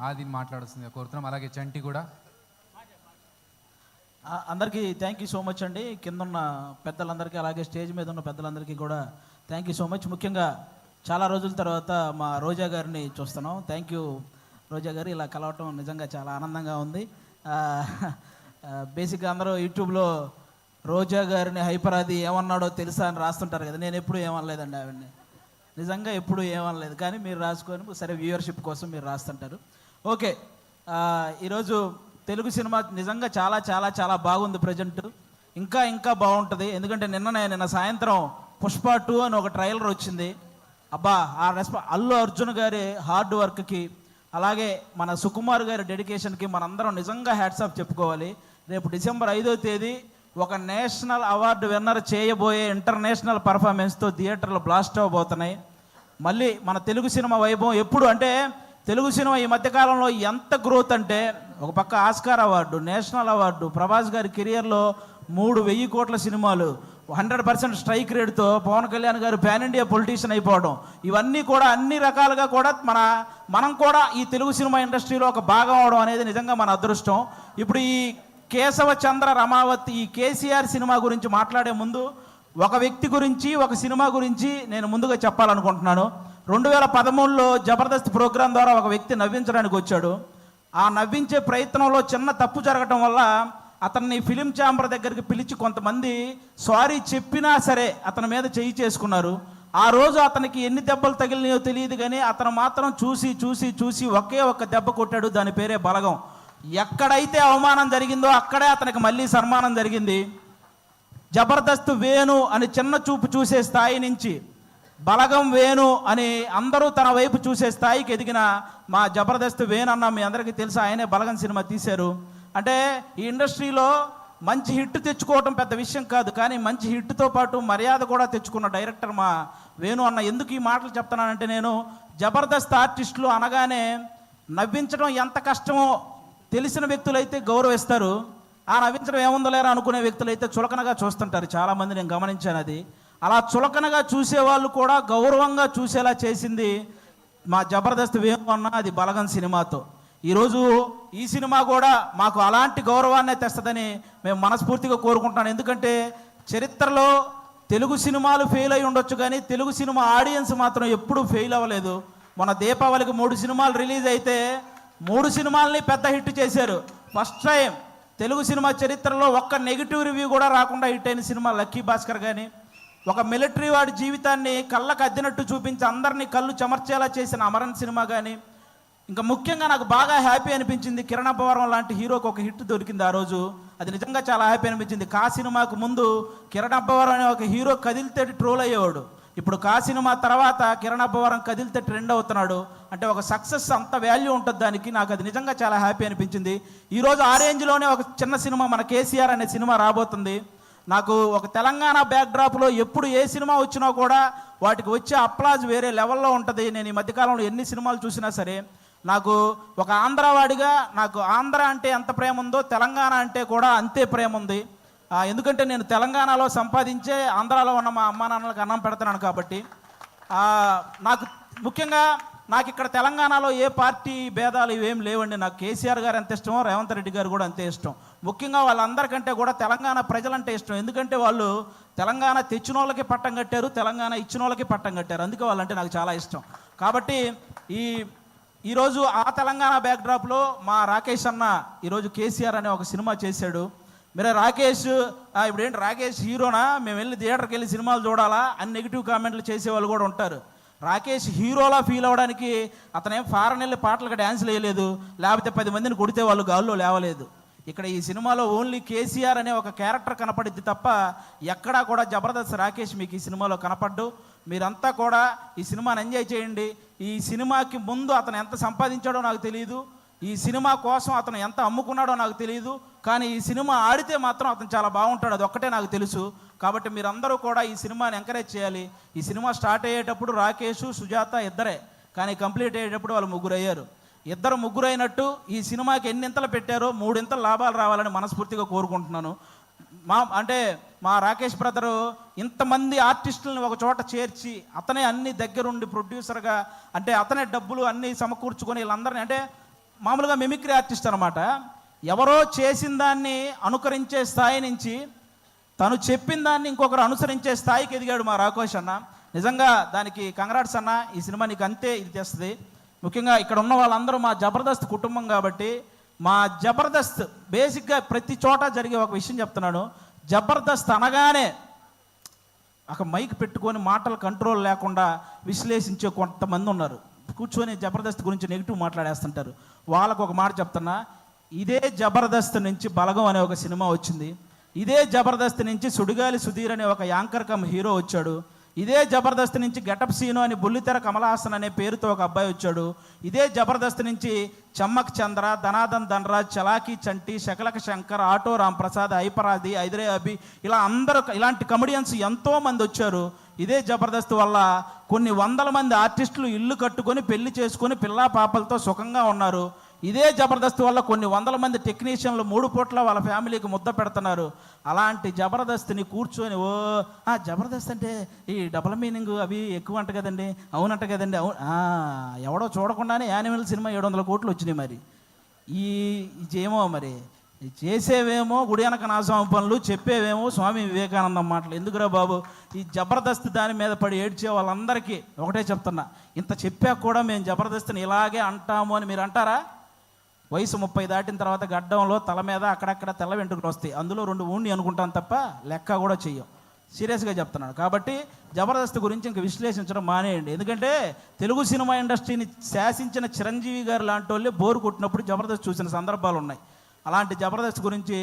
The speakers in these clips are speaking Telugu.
ఆదిని మాట్లాడుతుంది కోరుతున్నాం. అలాగే చంటి కూడా. అందరికీ థ్యాంక్ యూ సో మచ్ అండి. కింద ఉన్న పెద్దలందరికీ అలాగే స్టేజ్ మీద ఉన్న పెద్దలందరికీ కూడా థ్యాంక్ యూ సో మచ్. ముఖ్యంగా చాలా రోజుల తర్వాత మా రోజా గారిని చూస్తున్నాం. థ్యాంక్ యూ రోజా గారు, ఇలా కలవటం నిజంగా చాలా ఆనందంగా ఉంది. బేసిక్గా అందరూ యూట్యూబ్లో రోజా గారిని హైపరాది ఏమన్నాడో తెలుసా అని రాస్తుంటారు కదా. నేను ఎప్పుడు ఏమనలేదండి ఆవిడని, నిజంగా ఎప్పుడు ఏమనలేదు. కానీ మీరు రాసుకొని సరే వ్యూవర్షిప్ కోసం మీరు రాస్తుంటారు. ఓకే, ఈరోజు తెలుగు సినిమా నిజంగా చాలా చాలా చాలా బాగుంది. ప్రజెంట్ ఇంకా ఇంకా బాగుంటుంది. ఎందుకంటే నిన్న సాయంత్రం పుష్ప 2 అని ఒక ట్రైలర్ వచ్చింది. అబ్బా, ఆ అల్లు అర్జున్ గారి హార్డ్ వర్క్కి, అలాగే మన సుకుమార్ గారి డెడికేషన్కి మనందరం నిజంగా హ్యాట్స్ ఆఫ్ చెప్పుకోవాలి. రేపు డిసెంబర్ 5వ తేదీ ఒక నేషనల్ అవార్డు విన్నర్ చేయబోయే ఇంటర్నేషనల్ పర్ఫార్మెన్స్తో థియేటర్లు బ్లాస్ట్ అవ్వబోతున్నాయి. మళ్ళీ మన తెలుగు సినిమా వైభవం ఎప్పుడు అంటే, తెలుగు సినిమా ఈ మధ్యకాలంలో ఎంత గ్రోత్ అంటే, ఒక పక్క Oscar award, national award, Prabhas గారి కెరియర్లో 3,000 కోట్ల సినిమాలు, 100% స్ట్రైక్ రేట్తో పవన్ కళ్యాణ్ గారు పాన్ ఇండియా పొలిటీషియన్ అయిపోవడం, ఇవన్నీ కూడా అన్ని రకాలుగా కూడా మనం కూడా ఈ తెలుగు సినిమా ఇండస్ట్రీలో ఒక భాగం అవడం అనేది నిజంగా మన అదృష్టం. ఇప్పుడు ఈ కేశవ చంద్ర రమావతి, ఈ కేసీఆర్ సినిమా గురించి మాట్లాడే ముందు ఒక వ్యక్తి గురించి, ఒక సినిమా గురించి నేను ముందుగా చెప్పాలనుకుంటున్నాను. 2013లో జబర్దస్త్ ప్రోగ్రాం ద్వారా ఒక వ్యక్తి నవ్వించడానికి వచ్చాడు. ఆ నవ్వించే ప్రయత్నంలో చిన్న తప్పు జరగటం వల్ల అతన్ని ఫిలిం ఛాంబర్ దగ్గరికి పిలిచి కొంతమంది సారీ చెప్పినా సరే అతని మీద చేయి చేసుకున్నారు. ఆ రోజు అతనికి ఎన్ని దెబ్బలు తగిలినాయో తెలియదు, కానీ అతను మాత్రం చూసి చూసి చూసి ఒకే ఒక్క దెబ్బ కొట్టాడు. దాని పేరే బలగం. ఎక్కడైతే అవమానం జరిగిందో అక్కడే అతనికి మళ్ళీ సన్మానం జరిగింది. జబర్దస్త్ వేణు అని చిన్న చూపు చూసే స్థాయి నుంచి బలగం వేణు అని అందరూ తన వైపు చూసే స్థాయికి ఎదిగిన మా జబర్దస్త్ వేణు అన్న మీ అందరికీ తెలుసు. ఆయనే బలగం సినిమా తీశారు. అంటే ఈ ఇండస్ట్రీలో మంచి హిట్ తెచ్చుకోవటం పెద్ద విషయం కాదు, కానీ మంచి హిట్తో పాటు మర్యాద కూడా తెచ్చుకున్న డైరెక్టర్ మా వేణు అన్న. ఎందుకు ఈ మాటలు చెప్తున్నానంటే, నేను జబర్దస్త్ ఆర్టిస్టులు అనగానే నవ్వించడం ఎంత కష్టమో తెలిసిన వ్యక్తులైతే గౌరవిస్తారు, ఆ నవ్వించడం ఏముందో లేరా అనుకునే వ్యక్తులైతే చులకనగా చూస్తుంటారు. చాలామంది నేను గమనించాను అది. అలా చులకనగా చూసేవాళ్ళు కూడా గౌరవంగా చూసేలా చేసింది మా జబర్దస్త్ వేణు అన్న, అది బలగం సినిమాతో. ఈరోజు ఈ సినిమా కూడా మాకు అలాంటి గౌరవాన్ని తెస్తుందని మేము మనస్ఫూర్తిగా కోరుకుంటున్నాను. ఎందుకంటే చరిత్రలో తెలుగు సినిమాలు ఫెయిల్ అయి ఉండొచ్చు, కానీ తెలుగు సినిమా ఆడియన్స్ మాత్రం ఎప్పుడూ ఫెయిల్ అవ్వలేదు. మన దీపావళికి 3 సినిమాలు రిలీజ్ అయితే 3 సినిమాలని పెద్ద హిట్ చేశారు. ఫస్ట్ టైం తెలుగు సినిమా చరిత్రలో ఒక్క నెగిటివ్ రివ్యూ కూడా రాకుండా హిట్ అయిన సినిమా లక్కీ భాస్కర్. కానీ ఒక మిలిటరీ వాడి జీవితాన్ని కళ్ళకు అద్దినట్టు చూపించి అందరినీ కళ్ళు చెమర్చేలా చేసిన అమరన్ సినిమా. కానీ ఇంకా ముఖ్యంగా నాకు బాగా హ్యాపీ అనిపించింది, కిరణ్ అబ్బవరం లాంటి హీరోకి ఒక హిట్ దొరికింది ఆ రోజు. అది నిజంగా చాలా హ్యాపీ అనిపించింది. కా సినిమాకు ముందు కిరణ్ అబ్బవరం అనే ఒక హీరో కదిలితే ట్రోల్ అయ్యేవాడు. ఇప్పుడు కా సినిమా తర్వాత కిరణ్ అబ్బవరం కదిలితే ట్రెండ్ అవుతున్నాడు. అంటే ఒక సక్సెస్ అంత వాల్యూ ఉంటుంది దానికి. నాకు అది నిజంగా చాలా హ్యాపీ అనిపించింది. ఈరోజు ఆ రేంజ్లోనే ఒక చిన్న సినిమా మన కేసీఆర్ అనే సినిమా రాబోతుంది. నాకు ఒక తెలంగాణ బ్యాక్డ్రాప్లో ఎప్పుడు ఏ సినిమా వచ్చినా కూడా వాటికి వచ్చే అప్లాజ్ వేరే లెవెల్లో ఉంటుంది. నేను ఈ మధ్యకాలంలో ఎన్ని సినిమాలు చూసినా సరే నాకు ఒక ఆంధ్రవాడిగా నాకు ఆంధ్ర అంటే ఎంత ప్రేమ ఉందో తెలంగాణ అంటే కూడా అంతే ప్రేమ ఉంది. ఎందుకంటే నేను తెలంగాణలో సంపాదించే ఆంధ్రాలో ఉన్న మా అమ్మా నాన్నలకు అన్నం పెడుతున్నాను కాబట్టి. నాకు ముఖ్యంగా నాకు ఇక్కడ తెలంగాణలో ఏ పార్టీ భేదాలు ఇవేం లేవండి. నాకు కేసీఆర్ గారు ఎంత ఇష్టమో రేవంత్ రెడ్డి గారు కూడా అంతే ఇష్టం. ముఖ్యంగా వాళ్ళందరికంటే కూడా తెలంగాణ ప్రజలంటే ఇష్టం. ఎందుకంటే వాళ్ళు తెలంగాణ తెచ్చిన వాళ్ళకి పట్టం కట్టారు, తెలంగాణ ఇచ్చిన వాళ్ళకి పట్టం కట్టారు. అందుకే వాళ్ళంటే నాకు చాలా ఇష్టం. కాబట్టి ఈరోజు ఆ తెలంగాణ బ్యాక్డ్రాప్లో మా రాకేష్ అన్న ఈరోజు కేసీఆర్ అనే ఒక సినిమా చేశాడు. మీరే రాకేష్ ఇప్పుడు ఏంటి రాకేష్ హీరోనా, మేము వెళ్ళి థియేటర్కి వెళ్ళి సినిమాలు చూడాలా అని నెగిటివ్ కామెంట్లు చేసేవాళ్ళు కూడా ఉంటారు. రాకేష్ హీరోలా ఫీల్ అవ్వడానికి అతనేం ఫారెన్ వెళ్ళి పాటలకు డ్యాన్స్లు వేయలేదు, లేకపోతే 10 మందిని కొడితే వాళ్ళు గాల్లో లేవలేదు. ఇక్కడ ఈ సినిమాలో ఓన్లీ కేసీఆర్ అనే ఒక క్యారెక్టర్ కనపడిద్ది తప్ప ఎక్కడా కూడా జబర్దస్త్ రాకేష్ మీకు ఈ సినిమాలో కనపడ్డు. మీరంతా కూడా ఈ సినిమాని ఎంజాయ్ చేయండి. ఈ సినిమాకి ముందు అతను ఎంత సంపాదించాడో నాకు తెలియదు, ఈ సినిమా కోసం అతను ఎంత అమ్ముకున్నాడో నాకు తెలియదు, కానీ ఈ సినిమా ఆడితే మాత్రం అతను చాలా బాగుంటాడు, అది ఒక్కటే నాకు తెలుసు. కాబట్టి మీరందరూ కూడా ఈ సినిమాని ఎంకరేజ్ చేయాలి. ఈ సినిమా స్టార్ట్ అయ్యేటప్పుడు రాకేష్, సుజాత ఇద్దరే, కానీ కంప్లీట్ అయ్యేటప్పుడు వాళ్ళు 3 అయ్యారు. 2 అయినట్టు ఈ సినిమాకి ఎన్నింతలు పెట్టారో 3 ఇంతలు లాభాలు రావాలని మనస్ఫూర్తిగా కోరుకుంటున్నాను. మా రాకేష్ బ్రదరు ఇంతమంది ఆర్టిస్టులను ఒక చోట చేర్చి అతనే అన్ని దగ్గరుండి ప్రొడ్యూసర్గా, అంటే అతనే డబ్బులు అన్నీ సమకూర్చుకొని వీళ్ళందరినీ, అంటే మామూలుగా మిమిక్రీ ఆర్టిస్ట్ అనమాట. ఎవరో చేసిన దాన్ని అనుకరించే స్థాయి నుంచి తను చెప్పిన దాన్ని ఇంకొకరు అనుసరించే స్థాయికి ఎదిగాడు మా రాకోష్ అన్న. నిజంగా దానికి కంగ్రాట్స్ అన్న. ఈ సినిమా నీకు అంతే ఇది చేస్తుంది. ముఖ్యంగా ఇక్కడ ఉన్న వాళ్ళందరూ మా జబర్దస్త్ కుటుంబం కాబట్టి, మా జబర్దస్త్ బేసిక్గా ప్రతి చోట జరిగే ఒక విషయం చెప్తున్నాను. జబర్దస్త్ అనగానే ఒక మైక్ పెట్టుకొని మాటలు కంట్రోల్ లేకుండా విశ్లేషించే కొంతమంది ఉన్నారు. కూర్చొని జబర్దస్త్ గురించి నెగిటివ్ మాట్లాడేస్తుంటారు. వాళ్ళకు ఒక మాట చెప్తున్నా, ఇదే జబర్దస్త్ నుంచి బలగం అనే ఒక సినిమా వచ్చింది. ఇదే జబర్దస్త్ నుంచి సుడిగాలి సుధీర్ అనే ఒక యాంకర్ కమ్ హీరో వచ్చాడు. ఇదే జబర్దస్త్ నుంచి గెటప్ సీను అని బుల్లితెర కమలాసన్ అనే పేరుతో ఒక అబ్బాయి వచ్చాడు. ఇదే జబర్దస్త్ నుంచి చమ్మక్ చంద్ర, ధనాదన్ ధనరాజ్, చలాకీ చంటి, శకలక శంకర్, ఆటో రాంప్రసాద్, ఐపరాది, ఐదరే అభి, ఇలా అందరూ ఇలాంటి కమెడియన్స్ ఎంతోమంది వచ్చారు. ఇదే జబర్దస్త్ వల్ల కొన్ని వందల మంది ఆర్టిస్టులు ఇల్లు కట్టుకొని పెళ్లి చేసుకొని పిల్లా పాపలతో సుఖంగా ఉన్నారు. ఇదే జబర్దస్త్ వల్ల కొన్ని వందల మంది టెక్నీషియన్లు 3 పూట్ల వాళ్ళ ఫ్యామిలీకి ముద్ద పెడుతున్నారు. అలాంటి జబర్దస్త్ని కూర్చొని జబర్దస్త్ అంటే ఈ డబుల్ మీనింగ్ అవి ఎక్కువ అంట కదండి, అవునంట కదండి, అవును ఎవడో చూడకుండానే యానిమల్ సినిమా 700 కోట్లు వచ్చినాయి. మరి ఏమో మరి చేసేవేమో గుడి వెనక నాశనం పనులు, చెప్పేవేమో స్వామి వివేకానందం మాటలు. ఎందుకురా బాబు, ఈ జబర్దస్త్ దాని మీద పడి ఏడ్చే వాళ్ళందరికీ ఒకటే చెప్తున్నా, ఇంత చెప్పాక కూడా మేము జబర్దస్త్ని ఇలాగే అంటాము అని మీరు అంటారా? వయసు 30 దాటిన తర్వాత గడ్డంలో తల మీద అక్కడక్కడ తెల్ల వెంట్రుకలు వస్తాయి. అందులో 2 ఊండి అనుకుంటాను తప్ప లెక్క కూడా చెయ్యం. సీరియస్గా చెప్తున్నాను. కాబట్టి జబర్దస్త్ గురించి ఇంక విశ్లేషించడం మానేయండి. ఎందుకంటే తెలుగు సినిమా ఇండస్ట్రీని శాసించిన చిరంజీవి గారు లాంటి వాళ్ళే బోరు కొట్టినప్పుడు జబర్దస్త్ చూసిన సందర్భాలు ఉన్నాయి. అలాంటి జబర్దస్త్ గురించి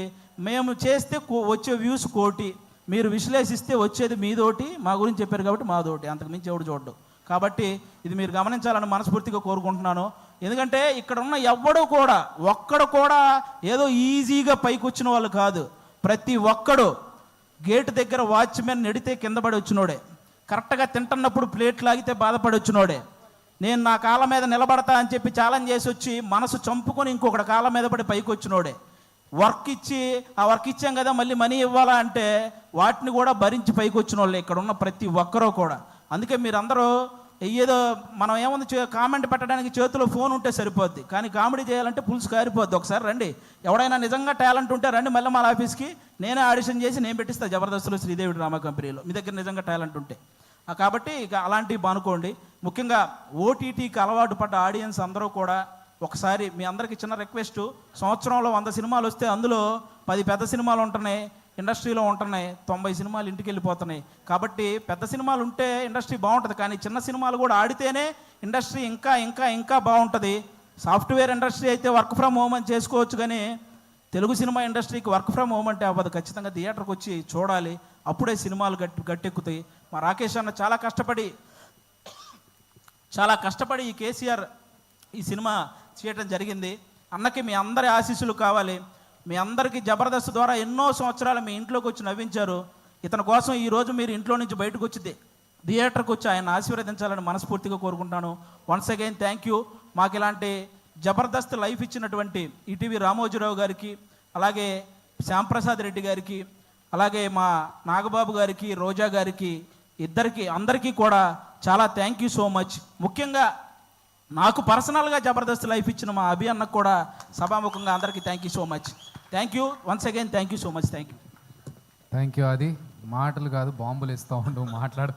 మేము చేస్తే వచ్చే వ్యూస్ 1 కోటి, మీరు విశ్లేషిస్తే వచ్చేది మీదోటి, మా గురించి చెప్పారు కాబట్టి మాదోటి, అంతకుమించి ఎవడు చూడ్డు. కాబట్టి ఇది మీరు గమనించాలని మనస్ఫూర్తిగా కోరుకుంటున్నాను. ఎందుకంటే ఇక్కడ ఉన్న ఒక్కడు కూడా ఏదో ఈజీగా పైకి వచ్చిన వాళ్ళు కాదు. ప్రతి ఒక్కడు గేటు దగ్గర వాచ్మెన్ నెడితే కింద పడి వచ్చినోడే, కరెక్ట్గా తింటున్నప్పుడు ప్లేట్ లాగితే బాధపడి వచ్చినోడే, నేను నా కాళ్ళ మీద నిలబడతా అని చెప్పి ఛాలెంజ్ చేసి వచ్చి మనసు చంపుకొని ఇంకొకటి కాళ్ళ మీద పడి పైకి వచ్చినోడే, వర్క్ ఇచ్చి ఆ వర్క్ ఇచ్చాం కదా మళ్ళీ మనీ ఇవ్వాలా అంటే వాటిని కూడా భరించి పైకి వచ్చిన వాళ్ళే ఇక్కడ ఉన్న ప్రతి ఒక్కరూ కూడా. అందుకే మీరందరూ ఏదో మనం ఏముంది కామెంట్ పెట్టడానికి చేతిలో ఫోన్ ఉంటే సరిపోద్ది, కానీ కామెడీ చేయాలంటే పులుసు కారిపోద్ది. ఒకసారి రండి, ఎవడైనా నిజంగా టాలెంట్ ఉంటే రండి మళ్ళీ మా ఆఫీస్కి, నేనే ఆడిషన్ చేసి నేను పెట్టిస్తాను జబర్దస్త్లో శ్రీదేవి డ్రామా కంపెనీలో, మీ దగ్గర నిజంగా టాలెంట్ ఉంటే. కాబట్టి ఇక అలాంటివి బానుకోండి. ముఖ్యంగా ఓటీటీకి అలవాటు పడ్డ ఆడియన్స్ అందరూ కూడా ఒకసారి మీ అందరికీ చిన్న రిక్వెస్ట్, సంవత్సరంలో 100 సినిమాలు వస్తే అందులో 10 పెద్ద సినిమాలు ఉంటున్నాయి, ఇండస్ట్రీలో ఉంటున్నాయి, 90 సినిమాలు ఇంటికి వెళ్ళిపోతున్నాయి. కాబట్టి పెద్ద సినిమాలు ఉంటే ఇండస్ట్రీ బాగుంటుంది, కానీ చిన్న సినిమాలు కూడా ఆడితేనే ఇండస్ట్రీ ఇంకా ఇంకా ఇంకా బాగుంటుంది. సాఫ్ట్వేర్ ఇండస్ట్రీ అయితే వర్క్ ఫ్రమ్ హోమ్ అని చేసుకోవచ్చు, కానీ తెలుగు సినిమా ఇండస్ట్రీకి వర్క్ ఫ్రమ్ హోమ్ అంటే అవ్వదు. ఖచ్చితంగా థియేటర్కి వచ్చి చూడాలి, అప్పుడే సినిమాలు గట్టెక్కుతాయి. మా రాకేష్ అన్న చాలా కష్టపడి ఈ కేసీఆర్ ఈ సినిమా చేయటం జరిగింది. అన్నకి మీ అందరి ఆశీస్సులు కావాలి. మీ అందరికీ జబర్దస్త్ ద్వారా ఎన్నో సంవత్సరాలు మీ ఇంట్లోకి వచ్చి నవ్వించారు. ఇతని కోసం ఈరోజు మీరు ఇంట్లో నుంచి బయటకు వచ్చి థియేటర్కి వచ్చి ఆయన ఆశీర్వదించాలని మనస్ఫూర్తిగా కోరుకుంటాను. Once again thank you. మాకు ఇలాంటి జబర్దస్త్ లైఫ్ ఇచ్చినటువంటి ఈటీవీ రామోజీరావు గారికి, అలాగే శ్యాంప్రసాద్ రెడ్డి గారికి, అలాగే మా నాగబాబు గారికి, రోజా గారికి, అందరికీ కూడా చాలా థ్యాంక్ యూ సో మచ్. ముఖ్యంగా నాకు పర్సనల్గా జబర్దస్త్ లైఫ్ ఇచ్చిన మా అభి అన్నకు కూడా సభాముఖంగా అందరికీ thank you so much. Thank you once again, thank you so much. Thank you. అది మాటలు కాదు, బాంబులు ఇస్తూ ఉండు మాట్లాడితే.